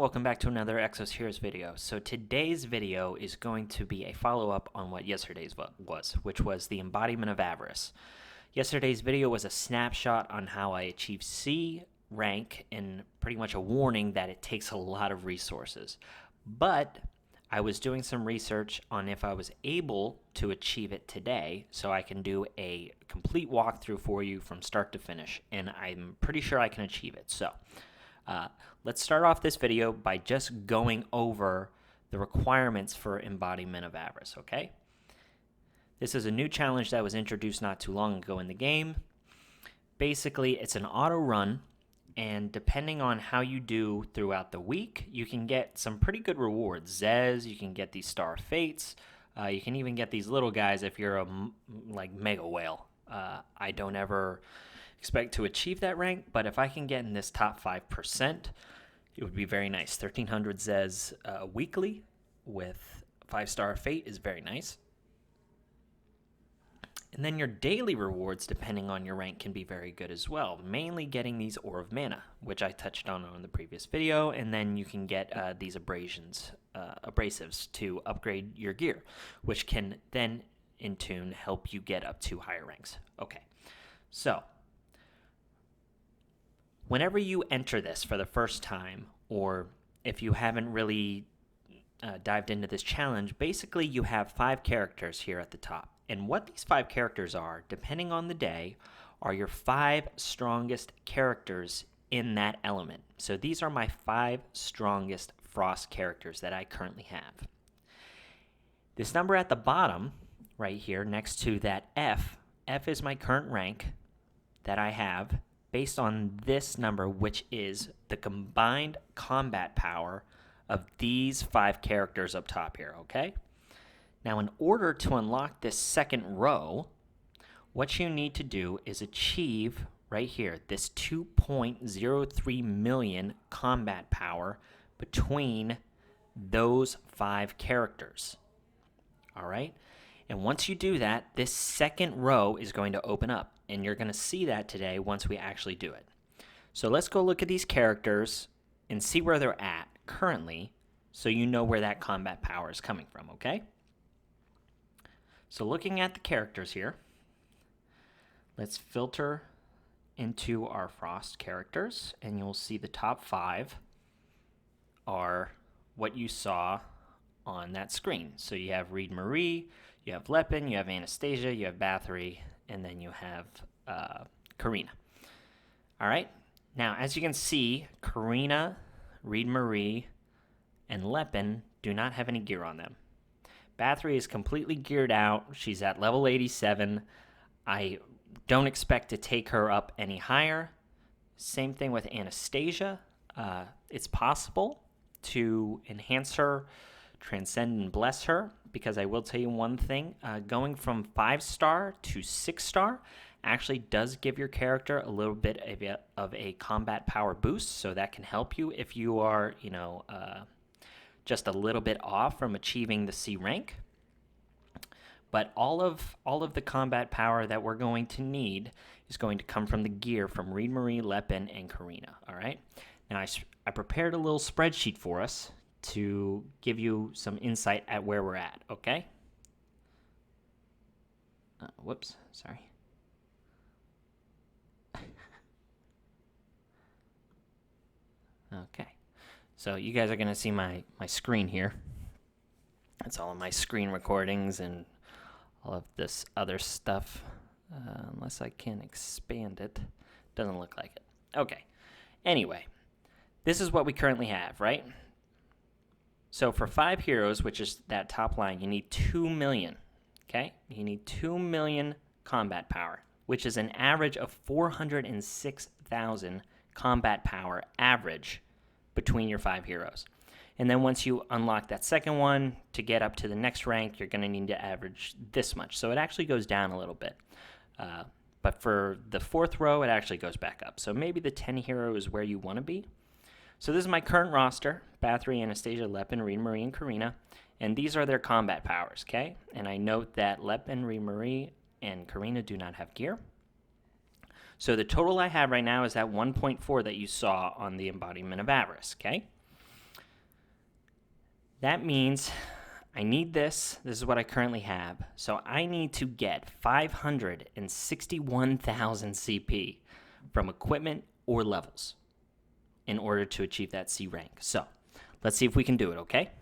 welcome back to another Exos Heroes video. So today's video is going to be a follow-up on what yesterday's was, which was the Embodiment of Avarice. Yesterday's video was a snapshot on how I achieved C rank and pretty much a warning that it takes a lot of resources. But I was doing some research on if I was able to achieve it today, so I can do a complete walkthrough for you from start to finish, and I'm pretty sure I can achieve it. So let's start off this video by just going over the requirements for Embodiment of Avarice, okay? This is a new challenge that was introduced not too long ago in the game. Basically, it's an auto run, and depending on how you do throughout the week, you can get some pretty good rewards. Zez, you can get these Star Fates, you can even get these little guys if you're a Mega Whale. I don't ever expect to achieve that rank, but if I can get in this top 5%, it would be very nice. 1300 Zez weekly with 5-star fate is very nice. And then your daily rewards, depending on your rank, can be very good as well. Mainly getting these Ore of Mana, which I touched on the previous video, and then you can get these abrasives to upgrade your gear, which can then, in turn, help you get up to higher ranks. Okay, so whenever you enter this for the first time, or if you haven't really dived into this challenge, basically you have 5 characters here at the top. And what these 5 characters are, depending on the day, are your 5 strongest characters in that element. So these are my 5 strongest Frost characters that I currently have. This number at the bottom, right here, next to that F is my current rank that I have based on this number, which is the combined combat power of these 5 characters up top here, okay? Now, in order to unlock this second row, what you need to do is achieve, right here, this 2.03 million combat power between those 5 characters, all right? And once you do that, this second row is going to open up, and you're going to see that today once we actually do it. So let's go look at these characters and see where they're at currently so you know where that combat power is coming from, okay? So looking at the characters here, let's filter into our Frost characters, and you'll see the top 5 are what you saw on that screen. So you have Reed Marie, you have Lepin, you have Anastasia, you have Bathory, and then you have Karina. All right. Now, as you can see, Karina, Reed Marie, and Lepin do not have any gear on them. Bathory is completely geared out. She's at level 87. I don't expect to take her up any higher. Same thing with Anastasia. It's possible to enhance her, transcend and bless her, because I will tell you one thing, going from 5-star to 6-star actually does give your character a little bit of a combat power boost, so that can help you if you are, just a little bit off from achieving the C rank. But all of the combat power that we're going to need is going to come from the gear from Reed Marie, Lepin, and Karina, all right? Now, I prepared a little spreadsheet for us to give you some insight at where we're at, okay? Whoops, sorry. Okay, so you guys are going to see my screen here. It's all of my screen recordings and all of this other stuff, unless I can expand it. Doesn't look like it. Okay, anyway, this is what we currently have, right? So for 5 heroes, which is that top line, you need 2 million, okay? You need 2 million combat power, which is an average of 406,000 combat power average between your 5 heroes. And then once you unlock that second one, to get up to the next rank, you're going to need to average this much. So it actually goes down a little bit. But for the 4th row, it actually goes back up. So maybe the 10 hero is where you want to be. So this is my current roster: Bathory, Anastasia, Lepin, Reed Marie, and Karina. And these are their combat powers, okay? And I note that Lepin, Reed Marie, and Karina do not have gear. So the total I have right now is that 1.4 that you saw on the Embodiment of Avarice, okay? That means I need this. This is what I currently have. So I need to get 561,000 CP from equipment or levels in order to achieve that C rank. So let's see if we can do it, okay?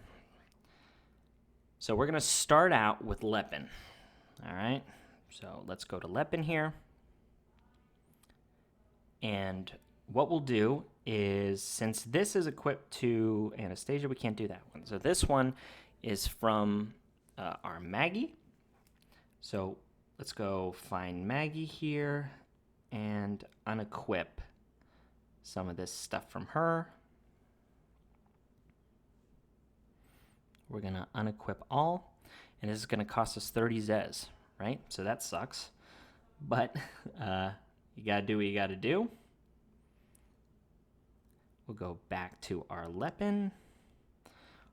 So we're going to start out with Lepin. All right, so let's go to Lepin here. And what we'll do is, since this is equipped to Anastasia, we can't do that one. So this one is from our Maggie. So let's go find Maggie here and unequip some of this stuff from her. We're going to unequip all, and this is going to cost us 30 Zez, right? So that sucks. But you got to do what you got to do. We'll go back to our Lepin.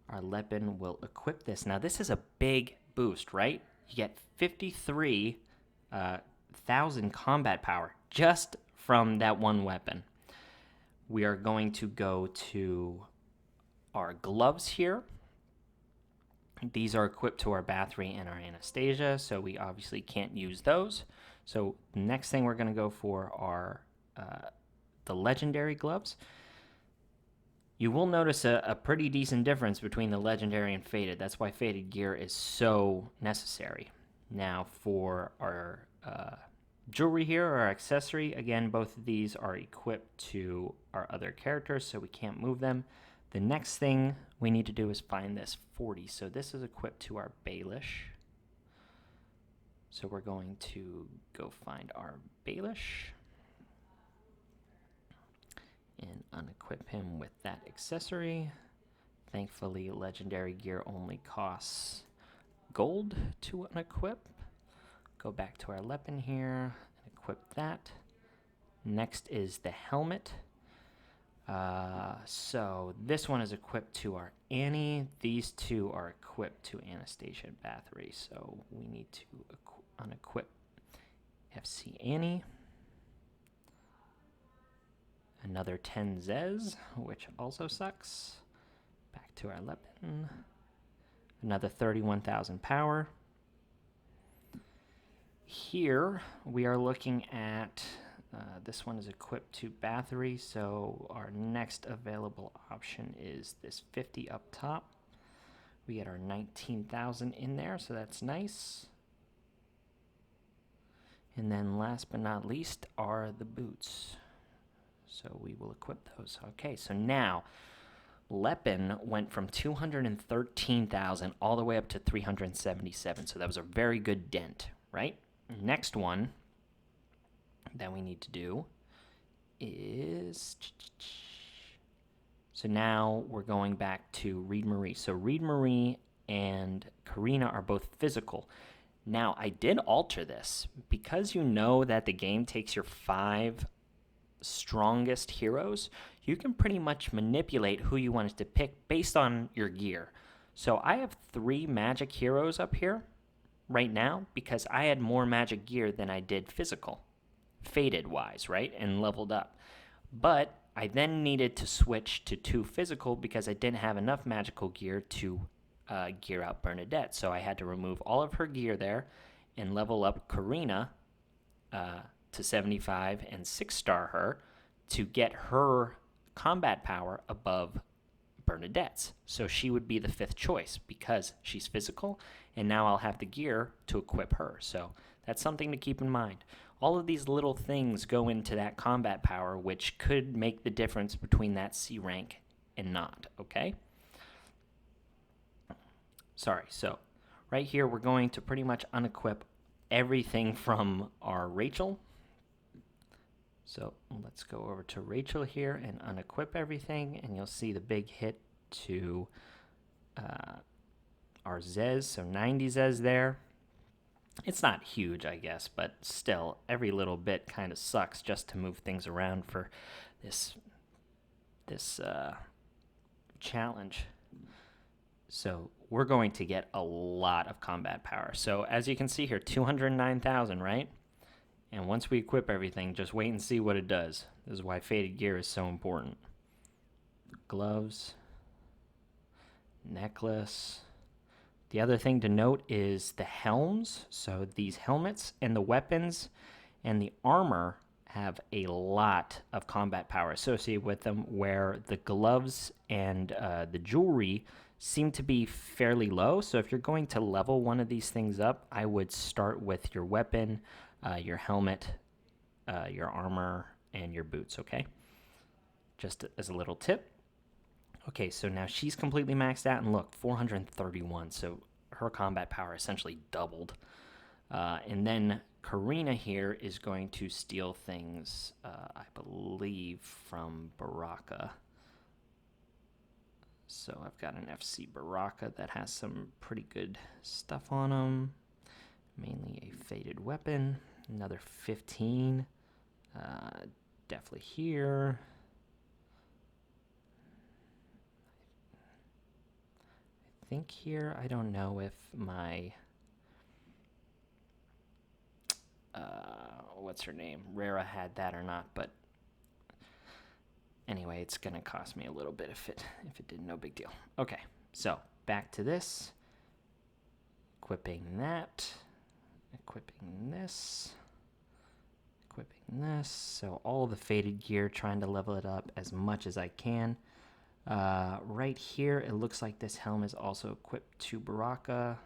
Our Lepin will equip this. Now, this is a big boost, right? You get 53,000 combat power just from that one weapon. We are going to go to our gloves here. These are equipped to our Bathory and our Anastasia, so we obviously can't use those. So the next thing we're going to go for are the legendary gloves. You will notice a pretty decent difference between the legendary and faded. That's why faded gear is so necessary. Now for our jewelry here, our accessory, again, both of these are equipped to our other characters, so we can't move them. The next thing we need to do is find this 40. So this is equipped to our Baelish. So we're going to go find our Baelish and unequip him with that accessory. Thankfully, legendary gear only costs gold to unequip. Go back to our Lepin here and equip that. Next is the helmet. So this one is equipped to our Annie. These two are equipped to Anastasia and Bathory. So we need to unequip FC Annie. Another 10 Zez, which also sucks. Back to our Lepin. Another 31,000 power. Here we are looking at this one is equipped to Bathory, so our next available option is this 50 up top. We get our 19,000 in there, so that's nice. And then last but not least are the boots. So we will equip those. Okay, so now Lepin went from 213,000 all the way up to 377, so that was a very good dent, right? Next one that we need to do is, so now we're going back to Reed Marie. So Reed Marie and Karina are both physical. Now, I did alter this because you know that the game takes your 5 strongest heroes. You can pretty much manipulate who you wanted to pick based on your gear. So I have 3 magic heroes up here right now because I had more magic gear than I did physical, faded wise, right, and leveled up. But I then needed to switch to 2 physical because I didn't have enough magical gear to gear out Bernadette. So I had to remove all of her gear there and level up Karina to 75 and 6-star her to get her combat power above Bernadette's. So she would be the 5th choice because she's physical, and now I'll have the gear to equip her. So that's something to keep in mind. All of these little things go into that combat power, which could make the difference between that C rank and not, okay? Sorry, so right here we're going to pretty much unequip everything from our Rachel. So let's go over to Rachel here and unequip everything, and you'll see the big hit to our Zez, so 90 Zez there. It's not huge, I guess, but still, every little bit kind of sucks just to move things around for this challenge. So we're going to get a lot of combat power. So as you can see here, 209,000, right? And once we equip everything, just wait and see what it does. This is why faded gear is so important. Gloves. necklace. The other thing to note is the helms. So these helmets and the weapons and the armor have a lot of combat power associated with them, where the gloves and the jewelry seem to be fairly low. So if you're going to level one of these things up, I would start with your weapon, your helmet, your armor, and your boots, okay? Just as a little tip. Okay, so now she's completely maxed out, and look, 431, so her combat power essentially doubled. And then Karina here is going to steal things, I believe, from Baraka. So I've got an FC Baraka that has some pretty good stuff on them. Mainly a faded weapon. Another 15. Definitely here. I think here, I don't know if my... what's her name? Rara had that or not, but anyway, it's gonna cost me a little bit if it did, no big deal. Okay, so back to this. Equipping that. Equipping this. Equipping this. So all the faded gear, trying to level it up as much as I can. Right here, it looks like this helm is also equipped to Baraka.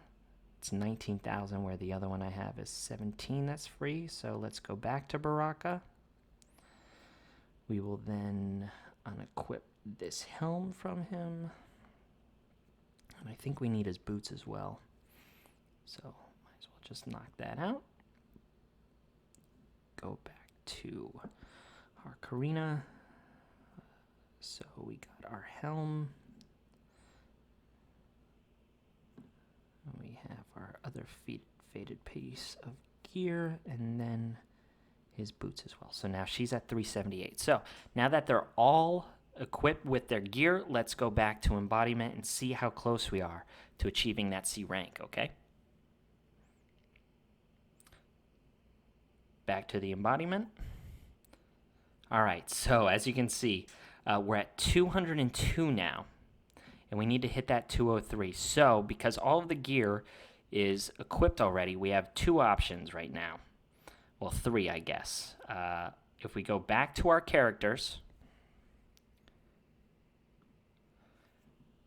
It's 19,000, where the other one I have is 17 that's free. So let's go back to Baraka. We will then unequip this helm from him. And I think we need his boots as well. So might as well just knock that out. Go back to our Karina. So we got our helm. We have our other faded piece of gear, and then his boots as well. So now she's at 378. So now that they're all equipped with their gear, let's go back to embodiment and see how close we are to achieving that C rank, okay? Back to the embodiment. All right, so as you can see, we're at 202 now, and we need to hit that 203. So because all of the gear is equipped already, we have two options right now. Well, three, I guess. If we go back to our characters,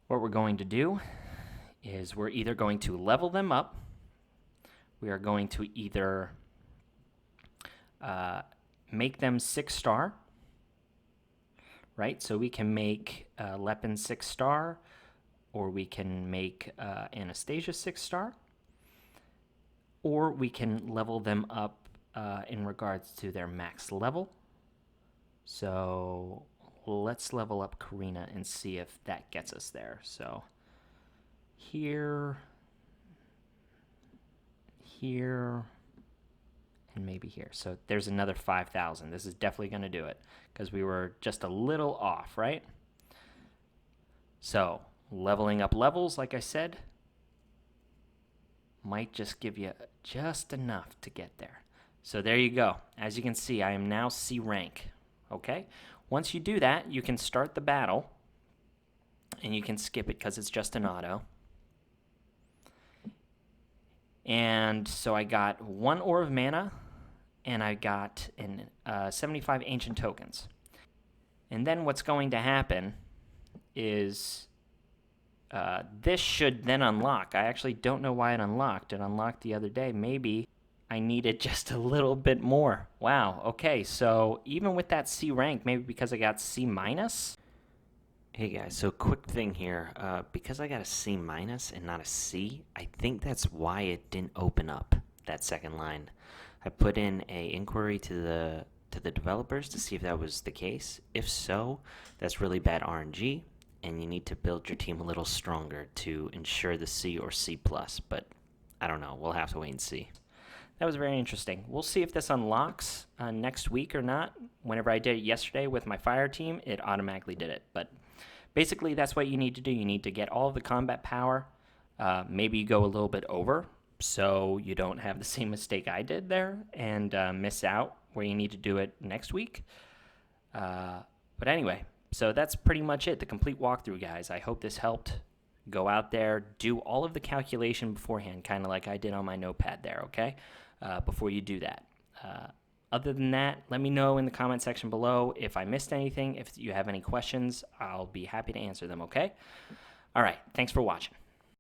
what we're going to do is we're either going to level them up, we are going to either make them 6-star, right? So we can make Lepin 6-star, or we can make Anastasia 6-star, or we can level them up in regards to their max level. So let's level up Karina and see if that gets us there. So here, here, and maybe here. So there's another 5,000. This is definitely going to do it because we were just a little off, right? So leveling up levels, like I said, might just give you just enough to get there. So there you go. As you can see, I am now C rank, okay? Once you do that, you can start the battle, and you can skip it because it's just an auto. And so I got 1 ore of mana, and I got 75 ancient tokens. And then what's going to happen is this should then unlock. I actually don't know why it unlocked. It unlocked the other day. Maybe I needed just a little bit more. Wow, okay, so even with that C rank, maybe because I got C minus. Hey guys, so quick thing here. Because I got a C minus and not a C, I think that's why it didn't open up that second line. I put in a inquiry to the developers to see if that was the case. If so, that's really bad RNG, and you need to build your team a little stronger to ensure the C or C+, but I don't know. We'll have to wait and see. That was very interesting. We'll see if this unlocks next week or not. Whenever I did it yesterday with my fire team, it automatically did it. But basically, that's what you need to do. You need to get all of the combat power. Maybe you go a little bit over, so you don't have the same mistake I did there and miss out where you need to do it next week. But anyway, so that's pretty much it, the complete walkthrough, guys. I hope this helped Go out there, do all of the calculation beforehand, kind of like I did on my notepad there, okay? Before you do that. Other than that, let me know in the comment section below if I missed anything. If you have any questions, I'll be happy to answer them, okay? All right, thanks for watching.